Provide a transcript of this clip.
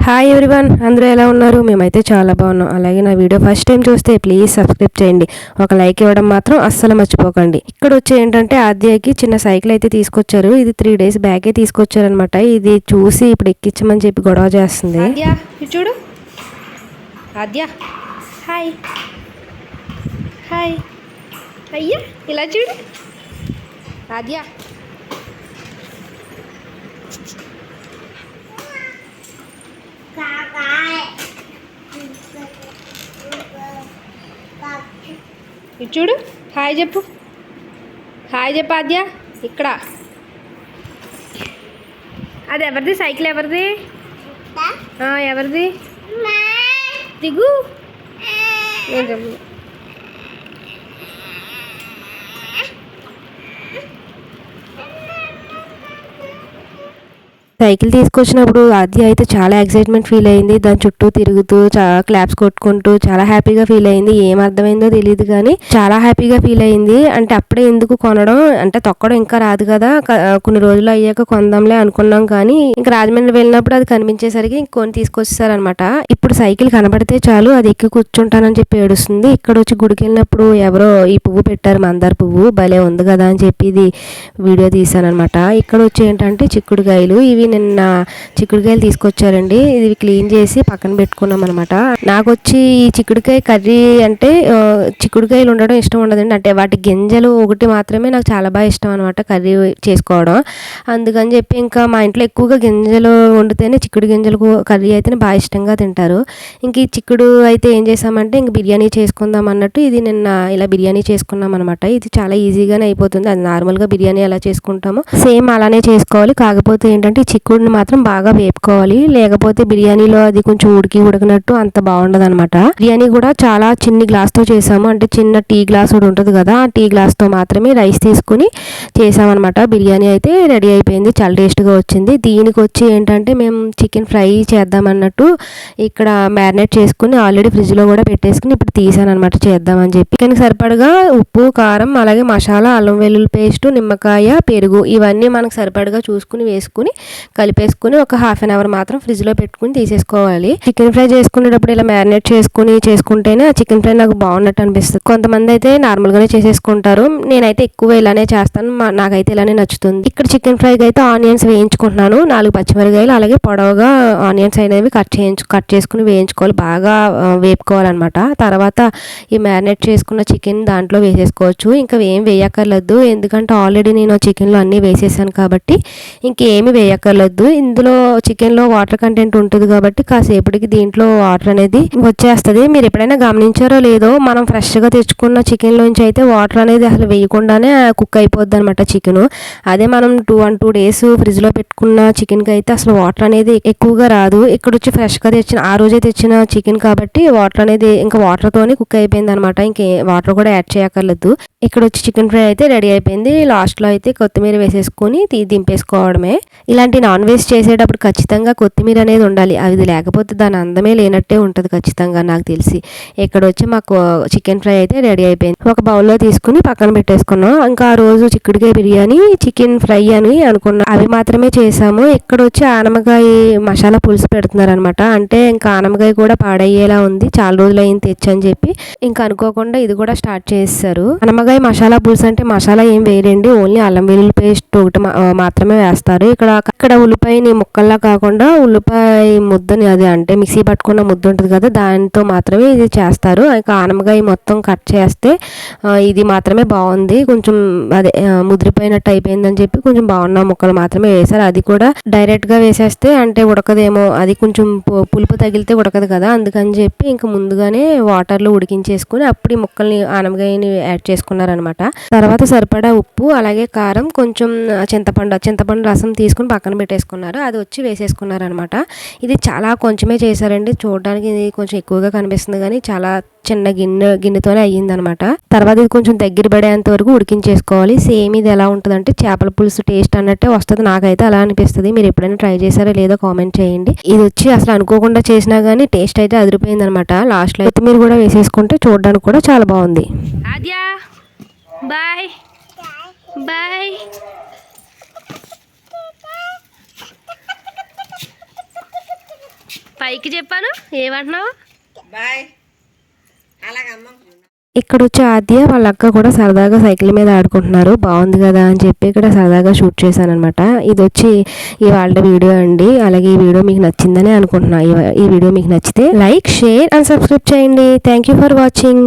Hi everyone, అందరూ ఎలా ఉన్నారు? మేమైతే చాలా బాగున్నాం. అలాగే నా వీడియో ఫస్ట్ టైం చూస్తే ప్లీజ్ సబ్స్క్రైబ్ చేయండి. ఒక లైక్ ఇవ్వడం మాత్రం అస్సలు మర్చిపోకండి. ఇక్కడ వచ్చి ఏంటంటే ఆద్యకి చిన్న సైకిల్ అయితే తీసుకొచ్చారు. ఇది 3 days బ్యాకే తీసుకొచ్చారనమాట. ఇది చూసి ఇప్పుడు ఎక్కించమని చెప్పి గొడవ చేస్తుంది. ఆద్య చూడు, ఆద్య హాయ్ హాయ్, అయ్యా ఇలా చూడు ఆద్య. చూడు, హాయ్ చెప్పు, హాయ్ చెప్పు ఆద్య. ఇక్కడ అది ఎవరిది? సైకిల్ ఎవరిది? ఎవరిది? దిగు. నేను చెప్పు. సైకిల్ తీసుకొచ్చినప్పుడు ఆద్య అయితే చాలా ఎక్సైట్మెంట్ ఫీల్ అయింది. దాని చుట్టూ తిరుగుతూ చాలా క్లాప్స్ కొట్టుకుంటూ చాలా హ్యాపీగా ఫీల్ అయింది. ఏం అర్థమైందో తెలియదు కానీ చాలా హ్యాపీగా ఫీల్ అయింది. అంటే అప్పుడే ఎందుకు కొనడం, అంటే తొక్కడం ఇంకా రాదు కదా, కొన్ని రోజులు అయ్యాక కొందాంలే అనుకున్నాం. కానీ ఇంకా రాజమండ్రి వెళ్ళినప్పుడు అది కనిపించేసరికి కొని తీసుకొచ్చేసారనమాట. ఇప్పుడు సైకిల్ కనబడితే చాలు అది ఎక్కి కూర్చుంటానని చెప్పి ఏడుస్తుంది. ఇక్కడ వచ్చి గుడికి వెళ్ళినప్పుడు ఎవరో ఈ పువ్వు పెట్టారు, మందార పువ్వు, భలే ఉంది కదా అని చెప్పి ఇది వీడియో తీసానమాట. ఇక్కడ వచ్చి ఏంటంటే చిక్కుడుకాయలు, ఇవి నిన్న చిక్కుడుకాయలు తీసుకొచ్చారండి. ఇది క్లీన్ చేసి పక్కన పెట్టుకున్నాం అనమాట. నాకు వచ్చి ఈ చిక్కుడుకాయ కర్రీ అంటే చిక్కుడుకాయలు ఉండడం ఇష్టం ఉండదండి. అంటే వాటి గింజలు ఒకటి మాత్రమే నాకు చాలా బాగా ఇష్టం అనమాట కర్రీ చేసుకోవడం. అందుకని చెప్పి ఇంకా మా ఇంట్లో ఎక్కువగా గింజలు వండితేనే చిక్కుడు గింజలు కర్రీ అయితేనే బాగా ఇష్టంగా తింటారు. ఇంక ఈ చిక్కుడు అయితే ఏం చేసామంటే ఇంక బిర్యానీ చేసుకుందాం అన్నట్టు ఇది నిన్న ఇలా బిర్యానీ చేసుకున్నాం అనమాట. ఇది చాలా ఈజీగానే అయిపోతుంది. అది నార్మల్గా బిర్యానీ ఎలా చేసుకుంటామో సేమ్ అలానే చేసుకోవాలి. కాకపోతే ఏంటంటే చిక్కుడుని మాత్రం బాగా వేపుకోవాలి, లేకపోతే బిర్యానీలో అది కొంచెం ఉడికినట్టు అంత బాగుండదు అనమాట. బిర్యానీ కూడా చాలా చిన్ని గ్లాస్తో చేసాము. అంటే చిన్న టీ గ్లాస్ ఒకటి ఉంటుంది కదా, ఆ టీ గ్లాస్తో మాత్రమే రైస్ తీసుకుని చేసామన్నమాట. బిర్యానీ అయితే రెడీ అయిపోయింది, చాలా టేస్ట్గా వచ్చింది. దీనికి వచ్చి ఏంటంటే మేము చికెన్ ఫ్రై చేద్దామన్నట్టు ఇక్కడ మ్యారినేట్ చేసుకుని ఆల్రెడీ ఫ్రిడ్జ్లో కూడా పెట్టేసుకుని ఇప్పుడు తీసానమాట చేద్దామని చెప్పి. చికెన్కి సరిపడగా ఉప్పు, కారం, అలాగే మసాలా, అల్లం వెల్లుల్లి పేస్టు, నిమ్మకాయ, పెరుగు ఇవన్నీ మనకు సరిపడగా చూసుకుని వేసుకుని కలిపేసుకుని ఒక 1/2 hour మాత్రం ఫ్రిడ్జ్లో పెట్టుకుని తీసేసుకోవాలి. చికెన్ ఫ్రై చేసుకునేటప్పుడు ఇలా మ్యారినేట్ చేసుకుంటేనే ఆ చికెన్ ఫ్రై నాకు బాగున్నట్టు అనిపిస్తుంది. కొంతమంది అయితే నార్మల్గానే చేసేసుకుంటారు, నేనైతే ఎక్కువ ఇలానే చేస్తాను, నాకైతే ఇలానే నచ్చుతుంది. ఇక్కడ చికెన్ ఫ్రైకి అయితే ఆనియన్స్ వేయించుకుంటున్నాను. 4 పచ్చిమిరకాయలు అలాగే పొడవుగా ఆనియన్స్ అనేవి కట్ చేసుకుని వేయించుకోవాలి, బాగా వేపుకోవాలన్నమాట. తర్వాత ఈ మ్యారినేట్ చేసుకున్న చికెన్ దాంట్లో వేసేసుకోవచ్చు. ఇంకా ఏం వేయక్కర్లేదు, ఎందుకంటే ఆల్రెడీ నేను చికెన్లో అన్నీ వేసేసాను కాబట్టి ఇంకేమి వేయక్కర్లేదు. ఇందులో చికెన్లో వాటర్ కంటెంట్ ఉంటుంది కాబట్టి కాసేపటికి దీంట్లో వాటర్ అనేది వచ్చేస్తుంది. మీరు ఎప్పుడైనా గమనించారో లేదో, మనం ఫ్రెష్గా తెచ్చుకున్న చికెన్లోంచి అయితే వాటర్ అనేది అసలు వేయకుండానే కుక్ అయిపోద్ది అనమాట చికెన్. అదే మనం 2 days ఫ్రిడ్జ్లో పెట్టుకున్న చికెన్కి అయితే అసలు వాటర్ అనేది ఎక్కువగా రాదు. ఇక్కడ వచ్చి ఫ్రెష్గా తెచ్చిన ఆ రోజే తెచ్చిన చికెన్ కాబట్టి వాటర్ అనేది ఇంకా వాటర్తోనే కుక్ అయిపోయింది అనమాట. ఇంకే వాటర్ కూడా యాడ్ చేయక్కర్లేదు. ఇక్కడ వచ్చి చికెన్ ఫ్రై అయితే రెడీ అయిపోయింది. లాస్ట్లో అయితే కొత్తిమీర వేసేసుకొని దింపేసుకోవడమే. ఇలాంటి నాన్ వెజ్ చేసేటప్పుడు ఖచ్చితంగా కొత్తిమీర అనేది ఉండాలి. అది లేకపోతే దాని అందమే లేనట్టే ఉంటుంది ఖచ్చితంగా నాకు తెలిసి. ఇక్కడ వచ్చి మాకు చికెన్ ఫ్రై అయితే రెడీ అయిపోయింది. ఒక బౌల్లో తీసుకుని పక్కన పెట్టేసుకున్నాం. ఇంకా ఆ రోజు చిక్కుడుకాయ బిర్యానీ, చికెన్ ఫ్రై అని అనుకున్నాం, అవి మాత్రమే చేసాము. ఇక్కడ వచ్చి ఆనమకాయ మసాలా పులుసు పెడుతున్నారనమాట. అంటే ఇంకా ఆనమకాయ కూడా పాడయ్యేలా ఉంది, చాలా రోజులు అయింది తెచ్చని చెప్పి ఇంకా అనుకోకుండా ఇది కూడా స్టార్ట్ చేస్తారు. ఆనమకాయ మసాలా పులుసు అంటే మసాలా ఏం వేయండి, ఓన్లీ అల్లం వెల్లుల్లి పేస్ట్ ఒకటి మాత్రమే వేస్తారు. ఇక్కడ ఉల్లిపాయని ముక్కల్లా కాకుండా ఉల్లిపాయ ముద్దని, అది అంటే మిక్సీ పట్టుకున్న ముద్ద ఉంటుంది కదా, దాంతో మాత్రమే ఇది చేస్తారు. ఇంకా ఆనమకాయ మొత్తం కట్ చేస్తే ఇది మాత్రమే బాగుంది, కొంచెం అదే ముదిరిపోయినట్టు అయిపోయిందని చెప్పి కొంచెం బాగున్న ముక్కలు మాత్రమే వేశారు. అది కూడా డైరెక్ట్గా వేసేస్తే అంటే ఉడకదేమో, అది కొంచెం పులుపు తగిలితే ఉడకదు కదా, అందుకని చెప్పి ఇంకా ముందుగానే వాటర్లో ఉడికించేసుకుని అప్పుడు ఈ ముక్కల్ని ఆనమకాయని యాడ్ చేసుకున్నారనమాట. తర్వాత సరిపడా ఉప్పు, అలాగే కారం, కొంచెం చింతపండు రసం తీసుకుని పక్కన పెట్టేసుకున్నారు. అది వచ్చి వేసేసుకున్నారు అనమాట. ఇది చాలా కొంచెమే చేశారండి, చూడడానికి ఇది కొంచెం ఎక్కువగా కనిపిస్తుంది కానీ చాలా చిన్న గిన్నెతోనే అయ్యిందనమాట. తర్వాత ఇది కొంచెం దగ్గర పడేంత వరకు ఉడికించేసుకోవాలి. సేమ్ ఇది ఎలా ఉంటుందంటే చేపల పులుసు టేస్ట్ అన్నట్టే వస్తుంది, నాకైతే అలా అనిపిస్తుంది. మీరు ఎప్పుడైనా ట్రై చేశారో లేదో కామెంట్ చేయండి. ఇది వచ్చి అసలు అనుకోకుండా చేసినా కానీ టేస్ట్ అయితే అదిరిపోయింది అనమాట. లాస్ట్లో అయితే మీరు కూడా వేసేసుకుంటే చూడడానికి కూడా చాలా బాగుంది. ఆద్య బాయ్ బాయ్. పైకి చెప్పాను ఏమంటున్నావు బాయ్ అలాగమ్మ. ఇక్కడ వచ్చి ఆద్య వాళ్ళ అక్క కూడా సరదాగా సైకిల్ మీద ఆడుకుంటున్నారు. బాగుంది కదా అని చెప్పి ఇక్కడ సరదాగా షూట్ చేశాను అనమాట. ఇది వచ్చి ఇవాళ వీడియో అండి. అలాగే ఈ వీడియో మీకు నచ్చిందని అనుకుంటున్నా. ఈ వీడియో మీకు నచ్చితే లైక్, షేర్ అండ్ సబ్స్క్రైబ్ చేయండి. Thank you for watching.